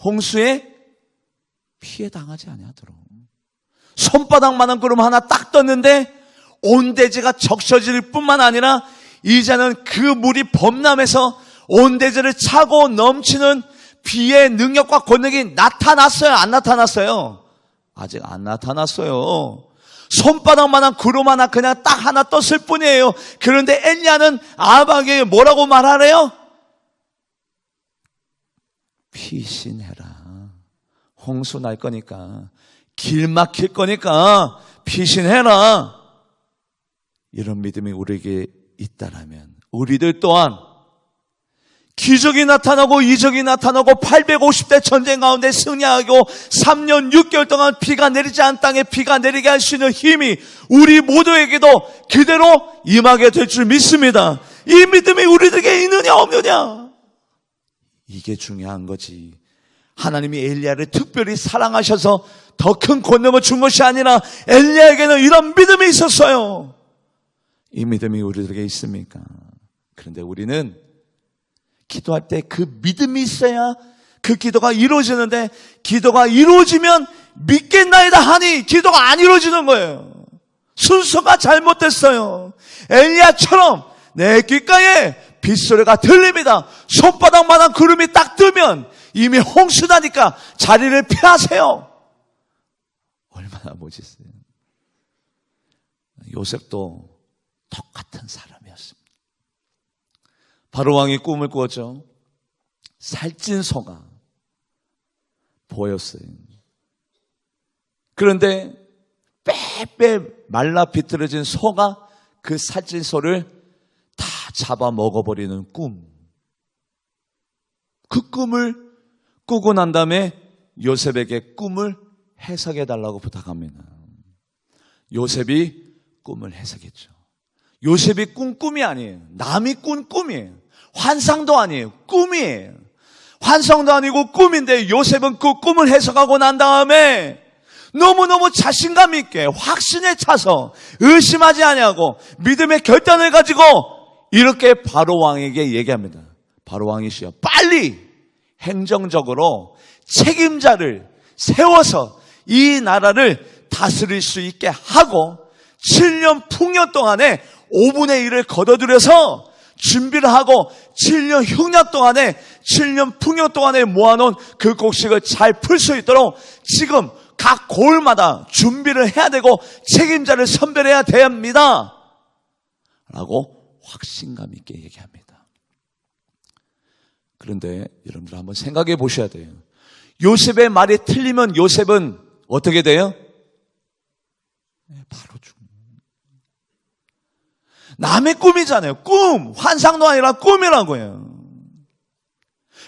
홍수에 피해 당하지 아니하도록. 손바닥만한 구름 하나 딱 떴는데 온 대지가 적셔질 뿐만 아니라 이제는 그 물이 범람해서 온 대지를 차고 넘치는 비의 능력과 권능이 나타났어요? 안 나타났어요? 아직 안 나타났어요. 손바닥만한 구름 하나 그냥 딱 하나 떴을 뿐이에요. 그런데 엘리야는 아합에게 뭐라고 말하래요? 피신해라. 홍수 날 거니까, 길 막힐 거니까 피신해라. 이런 믿음이 우리에게 있다라면 우리들 또한 기적이 나타나고 이적이 나타나고 850대 전쟁 가운데 승리하고 3년 6개월 동안 비가 내리지 않은 땅에 비가 내리게 할 수 있는 힘이 우리 모두에게도 그대로 임하게 될 줄 믿습니다. 이 믿음이 우리들에게 있느냐 없느냐, 이게 중요한 거지. 하나님이 엘리야를 특별히 사랑하셔서 더 큰 권능을 준 것이 아니라 엘리야에게는 이런 믿음이 있었어요. 이 믿음이 우리들에게 있습니까? 그런데 우리는 기도할 때 그 믿음이 있어야 그 기도가 이루어지는데, 기도가 이루어지면 믿겠나이다 하니 기도가 안 이루어지는 거예요. 순서가 잘못됐어요. 엘리야처럼 내 귓가에 빗소리가 들립니다. 손바닥만한 구름이 딱 뜨면 이미 홍수나니까 자리를 피하세요. 얼마나 멋있어요. 요셉도 똑같은 사람이었습니다. 바로왕이 꿈을 꾸었죠. 살찐 소가 보였어요. 그런데 빼빼 말라 비틀어진 소가 그 살찐 소를 다 잡아 먹어버리는 꿈. 그 꿈을 꾸고 난 다음에 요셉에게 꿈을 해석해 달라고 부탁합니다. 요셉이 꿈을 해석했죠. 요셉이 꾼 꿈이 아니에요. 남이 꾼 꿈이에요. 환상도 아니에요. 꿈이에요. 환상도 아니고 꿈인데 요셉은 그 꿈을 해석하고 난 다음에 너무너무 자신감 있게 확신에 차서 의심하지 아니하고 믿음의 결단을 가지고 이렇게 바로왕에게 얘기합니다. 바로왕이시여, 빨리 행정적으로 책임자를 세워서 이 나라를 다스릴 수 있게 하고 7년 풍년 동안에 5분의 1을 거둬들여서 준비를 하고 7년 흉년 동안에 7년 풍년 동안에 모아놓은 그 곡식을 잘 풀 수 있도록 지금 각 고을마다 준비를 해야 되고 책임자를 선별해야 됩니다 라고 확신감 있게 얘기합니다. 그런데 여러분들 한번 생각해 보셔야 돼요. 요셉의 말이 틀리면 요셉은 어떻게 돼요? 바로 죽는. 남의 꿈이잖아요. 꿈, 환상도 아니라 꿈이라고 해요.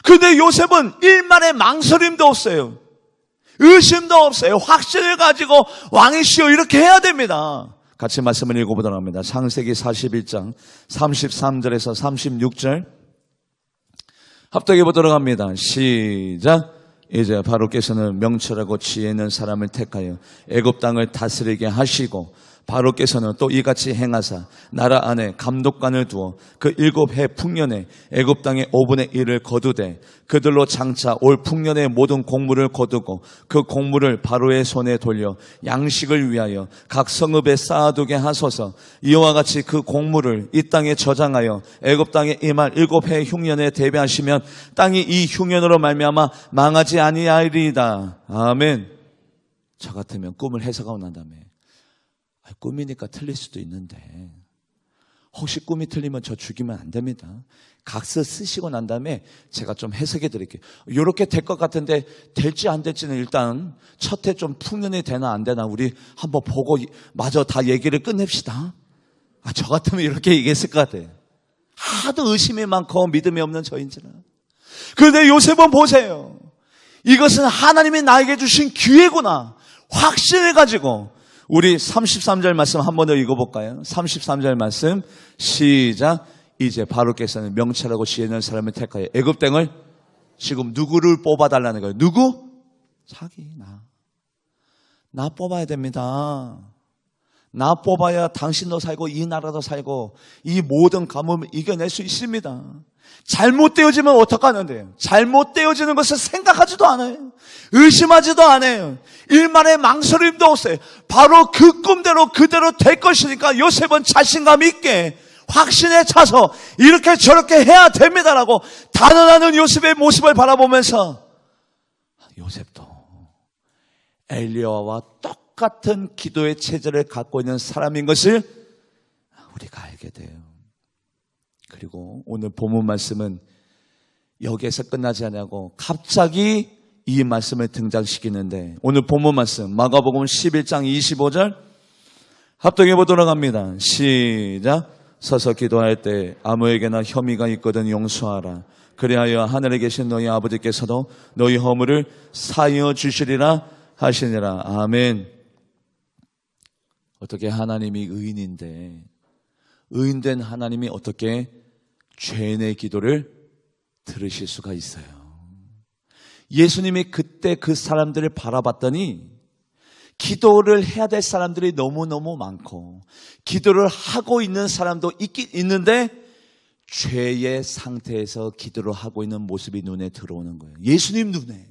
그런데 요셉은 일말의 망설임도 없어요. 의심도 없어요. 확신을 가지고 왕이시여 이렇게 해야 됩니다. 같이 말씀을 읽어보도록 합니다. 창세기 41장 33절에서 36절 합독해 보도록 합니다. 시작. 이제 바로께서는 명철하고 지혜 있는 사람을 택하여 애굽 땅을 다스리게 하시고 바로께서는 또 이같이 행하사 나라 안에 감독관을 두어 그 7해 풍년에 애굽 땅의 5분의 1을 거두되 그들로 장차 올 풍년의 모든 곡물을 거두고 그 곡물을 바로의 손에 돌려 양식을 위하여 각 성읍에 쌓아두게 하소서. 이와 같이 그 곡물을 이 땅에 저장하여 애굽 땅에 임할 7해 흉년에 대비하시면 땅이 이 흉년으로 말미암아 망하지 아니하리이다. 아멘. 저 같으면 꿈을 해석하고 난 다음에 꿈이니까 틀릴 수도 있는데 혹시 꿈이 틀리면 저 죽이면 안 됩니다. 각서 쓰시고 난 다음에 제가 좀 해석해 드릴게요. 이렇게 될 것 같은데 될지 안 될지는 일단 첫 해 좀 풍년이 되나 안 되나 우리 한번 보고 마저 다 얘기를 끝냅시다. 저 같으면 이렇게 얘기했을 것 같아요. 하도 의심이 많고 믿음이 없는 저인지라. 그런데 요셉은 보세요. 이것은 하나님이 나에게 주신 기회구나 확신을 가지고 우리 33절 말씀 한 번 더 읽어볼까요? 33절 말씀 시작. 이제 바로께서는 명철하고 지혜 있는 사람을 택하여 애굽 땅을 지금 누구를 뽑아달라는 거예요? 누구? 자기 나 뽑아야 됩니다. 나 뽑아야 당신도 살고 이 나라도 살고 이 모든 가뭄을 이겨낼 수 있습니다. 잘못되어지면 어떡하는데요? 잘못되어지는 것을 생각하지도 않아요. 의심하지도 않아요. 일말의 망설임도 없어요. 바로 그 꿈대로 그대로 될 것이니까 요셉은 자신감 있게 확신에 차서 이렇게 저렇게 해야 됩니다라고 단언하는 요셉의 모습을 바라보면서 요셉도 엘리야와 똑같은 기도의 체질을 갖고 있는 사람인 것을 우리가 알게 돼요. 그리고 오늘 본문 말씀은 여기에서 끝나지 않냐고 갑자기 이 말씀을 등장시키는데 오늘 본문 말씀 마가복음 11장 25절 합독해 보도록 합니다. 시작. 서서 기도할 때 아무에게나 혐의가 있거든 용서하라. 그리하여 하늘에 계신 너희 아버지께서도 너희 허물을 사하여 주시리라 하시니라. 아멘. 어떻게 하나님이 의인인데 의인된 하나님이 어떻게 죄인의 기도를 들으실 수가 있어요? 예수님이 그때 그 사람들을 바라봤더니 기도를 해야 될 사람들이 너무너무 많고 기도를 하고 있는 사람도 있긴 있는데 죄의 상태에서 기도를 하고 있는 모습이 눈에 들어오는 거예요. 예수님 눈에.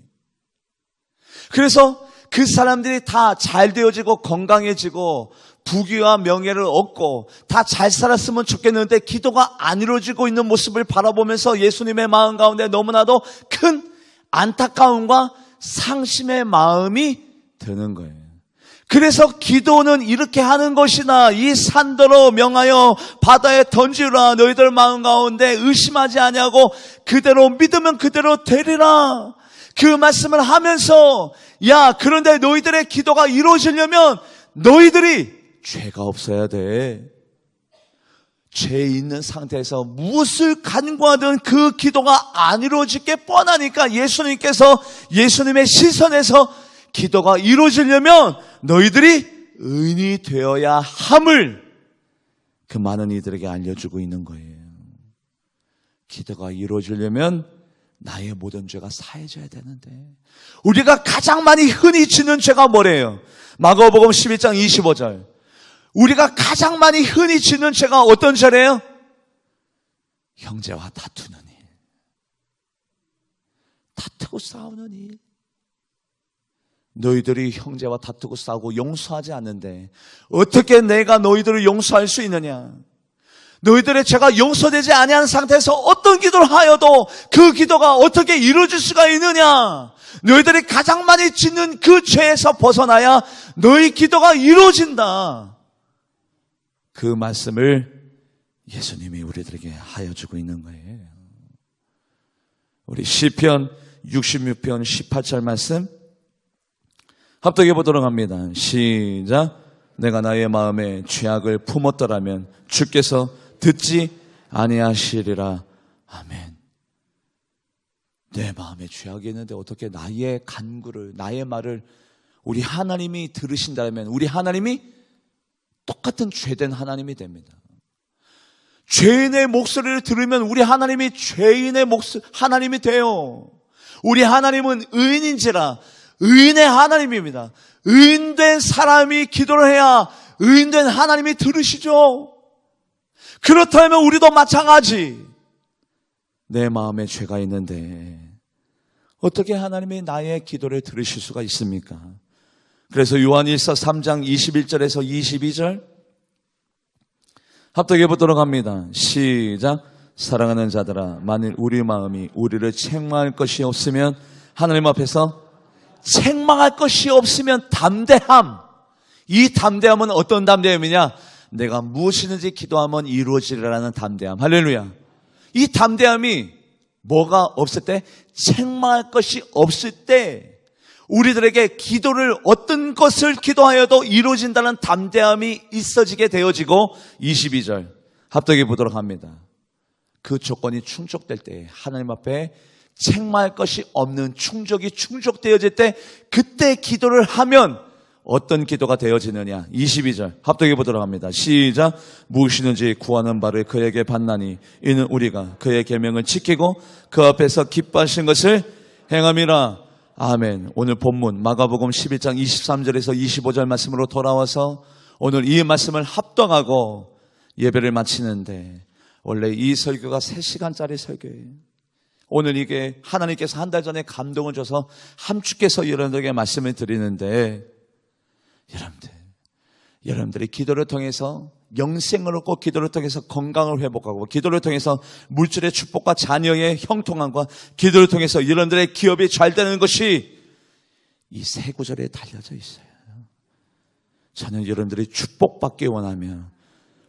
그래서 그 사람들이 다 잘 되어지고 건강해지고 부귀와 명예를 얻고 다 잘 살았으면 좋겠는데 기도가 안 이루어지고 있는 모습을 바라보면서 예수님의 마음 가운데 너무나도 큰 안타까움과 상심의 마음이 드는 거예요. 그래서 기도는 이렇게 하는 것이나 이 산더러 명하여 바다에 던지라. 너희들 마음 가운데 의심하지 아니하고 그대로 믿으면 그대로 되리라. 그 말씀을 하면서 그런데 너희들의 기도가 이루어지려면 너희들이 죄가 없어야 돼. 죄 있는 상태에서 무엇을 간구하든 그 기도가 안 이루어질 게 뻔하니까 예수님께서 예수님의 시선에서 기도가 이루어지려면 너희들이 의인이 되어야 함을 그 많은 이들에게 알려주고 있는 거예요. 기도가 이루어지려면 나의 모든 죄가 사해져야 되는데 우리가 가장 많이 흔히 짓는 죄가 뭐래요? 마가복음 11장 25절 우리가 가장 많이 흔히 짓는 죄가 어떤 죄래요? 형제와 다투는 일, 다투고 싸우는 일. 너희들이 형제와 다투고 싸우고 용서하지 않는데 어떻게 내가 너희들을 용서할 수 있느냐? 너희들의 죄가 용서되지 아니한 상태에서 어떤 기도를 하여도 그 기도가 어떻게 이루어질 수가 있느냐? 너희들이 가장 많이 짓는 그 죄에서 벗어나야 너희 기도가 이루어진다. 그 말씀을 예수님이 우리들에게 하여주고 있는 거예요. 우리 시편 66편 18절 말씀 합독해 보도록 합니다. 시작. 내가 나의 마음에 죄악을 품었더라면 주께서 듣지 아니하시리라. 아멘. 내 마음에 죄악이 있는데 어떻게 나의 간구를, 나의 말을 우리 하나님이 들으신다면 우리 하나님이 똑같은 죄된 하나님이 됩니다. 죄인의 목소리를 들으면 우리 하나님이 죄인의 하나님이 돼요. 우리 하나님은 의인인지라 의인의 하나님입니다. 의인된 사람이 기도를 해야 의인된 하나님이 들으시죠. 그렇다면 우리도 마찬가지. 내 마음에 죄가 있는데 어떻게 하나님이 나의 기도를 들으실 수가 있습니까? 그래서 요한일서 3장 21절에서 22절 합독해 보도록 합니다. 시작. 사랑하는 자들아, 만일 우리 마음이 우리를 책망할 것이 없으면, 하나님 앞에서 책망할 것이 없으면 담대함. 이 담대함은 어떤 담대함이냐? 내가 무엇이든지 기도하면 이루어지리라는 담대함. 할렐루야. 이 담대함이 뭐가 없을 때? 책망할 것이 없을 때 우리들에게 기도를 어떤 것을 기도하여도 이루어진다는 담대함이 있어지게 되어지고, 22절 합독해 보도록 합니다. 그 조건이 충족될 때, 하나님 앞에 책망할 것이 없는 충족이 충족되어질 때, 그때 기도를 하면 어떤 기도가 되어지느냐? 22절 합독해 보도록 합니다. 시작. 무엇이든지 구하는 바를 그에게 받나니 이는 우리가 그의 계명을 지키고 그 앞에서 기뻐하신 것을 행함이라. 아멘. 오늘 본문 마가복음 11장 23절에서 25절 말씀으로 돌아와서 오늘 이 말씀을 합독하고 예배를 마치는데, 원래 이 설교가 3시간짜리 설교예요. 오늘 이게 하나님께서 한 달 전에 감동을 줘서 함축해서 여러분들에게 말씀을 드리는데, 여러분들이 기도를 통해서 영생을 얻고, 기도를 통해서 건강을 회복하고, 기도를 통해서 물질의 축복과 자녀의 형통함과, 기도를 통해서 여러분들의 기업이 잘 되는 것이 이 3구절에 달려져 있어요. 저는 여러분들이 축복받기 원하며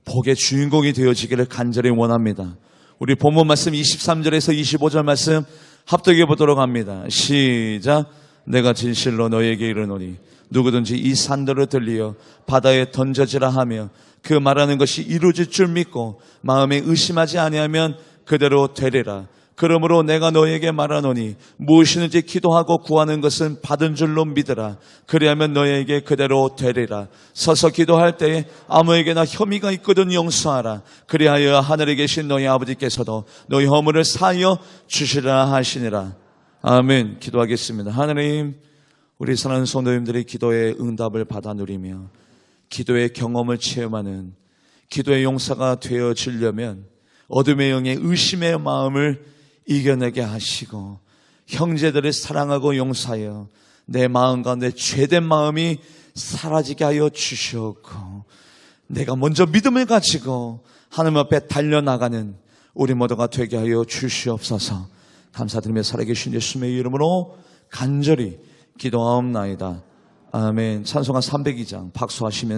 복의 주인공이 되어지기를 간절히 원합니다. 우리 본문 말씀 23절에서 25절 말씀 합독해 보도록 합니다. 시작. 내가 진실로 너에게 이르노니 누구든지 이 산들을 들리어 바다에 던져지라 하며 그 말하는 것이 이루어질 줄 믿고 마음에 의심하지 아니하면 그대로 되리라. 그러므로 내가 너에게 말하노니 무엇이든지 기도하고 구하는 것은 받은 줄로 믿으라. 그리하면 너에게 그대로 되리라. 서서 기도할 때에 아무에게나 혐의가 있거든 용서하라. 그리하여 하늘에 계신 너희 아버지께서도 너희 허물을 사하여 주시리라 하시니라. 아멘. 기도하겠습니다. 하나님, 우리 사랑하는 성도님들이 기도의 응답을 받아 누리며 기도의 경험을 체험하는 기도의 용사가 되어지려면 어둠의 영의 의심의 마음을 이겨내게 하시고, 형제들을 사랑하고 용서하여 내 마음 가운데 죄된 마음이 사라지게 하여 주시옵고, 내가 먼저 믿음을 가지고 하나님 앞에 달려나가는 우리 모두가 되게 하여 주시옵소서. 감사드리며 살아계신 예수님의 이름으로 간절히 기도하옵나이다. 아멘. 찬송가 302장 박수하시면